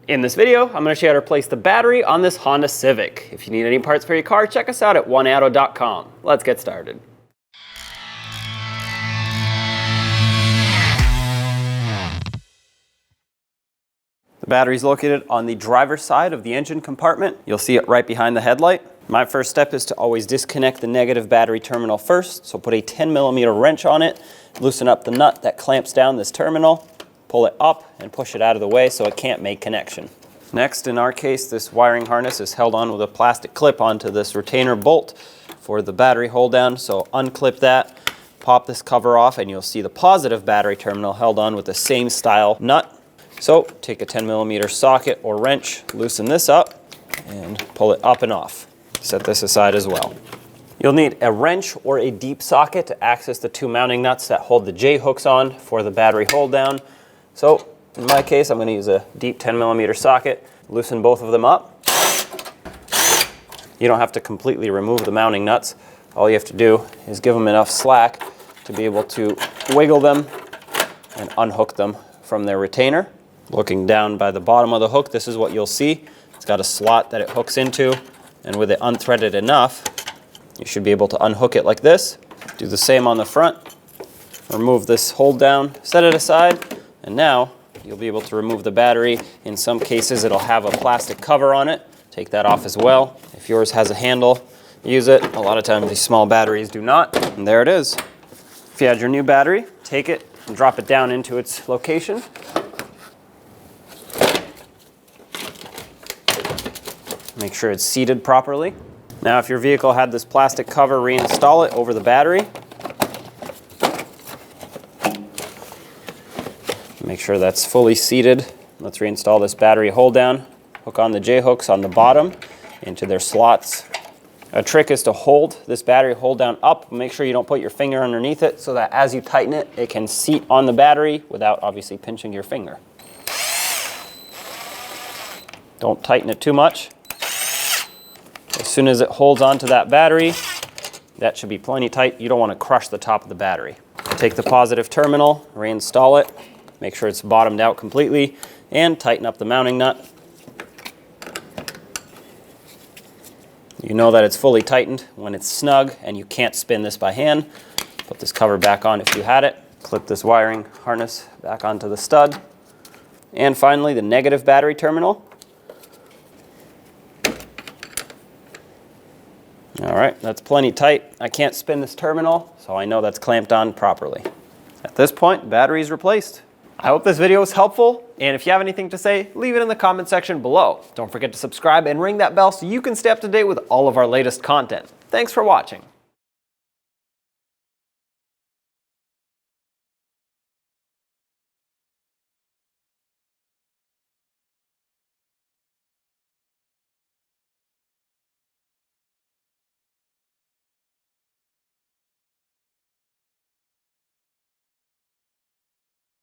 In this video, I'm going to show you how to replace the battery on this Honda Civic. If you need any parts for your car, check us out at oneauto.com. Let's get started. The battery is located on the driver's side of the engine compartment. You'll see it right behind the headlight. My first step is to always disconnect the negative battery terminal first. So put a 10mm wrench on it, loosen up the nut that clamps down this terminal, pull it up and push it out of the way so it can't make connection. Next, in our case, this wiring harness is held on with a plastic clip onto this retainer bolt for the battery hold down. So unclip that, pop this cover off, and you'll see the positive battery terminal held on with the same style nut. So take a 10mm socket or wrench, loosen this up, and pull it up and off. Set this aside as well. You'll need a wrench or a deep socket to access the two mounting nuts that hold the J-hooks on for the battery hold down. So in my case, I'm going to use a deep 10mm socket, loosen both of them up. You don't have to completely remove the mounting nuts. All you have to do is give them enough slack to be able to wiggle them and unhook them from their retainer. Looking down by the bottom of the hook, this is what you'll see. It's got a slot that it hooks into, and with it unthreaded enough, you should be able to unhook it like this. Do the same on the front. Remove this hold down, set it aside, and now you'll be able to remove the battery. In some cases, it'll have a plastic cover on it. Take that off as well. If yours has a handle, use it. A lot of times these small batteries do not, and there it is. If you had your new battery, take it and drop it down into its location. Make sure it's seated properly. Now, if your vehicle had this plastic cover, reinstall it over the battery. Make sure that's fully seated. Let's reinstall this battery hold down. Hook on the J-hooks on the bottom into their slots. A trick is to hold this battery hold down up. Make sure you don't put your finger underneath it so that as you tighten it, it can seat on the battery without obviously pinching your finger. Don't tighten it too much. As soon as it holds onto that battery, that should be plenty tight. You don't want to crush the top of the battery. Take the positive terminal, reinstall it. Make sure it's bottomed out completely, and tighten up the mounting nut. You know that it's fully tightened when it's snug and you can't spin this by hand. Put this cover back on if you had it. Clip this wiring harness back onto the stud. And finally, the negative battery terminal. All right, that's plenty tight. I can't spin this terminal, so I know that's clamped on properly. At this point, battery is replaced. I hope this video was helpful, and if you have anything to say, leave it in the comment section below. Don't forget to subscribe and ring that bell so you can stay up to date with all of our latest content. Thanks for watching.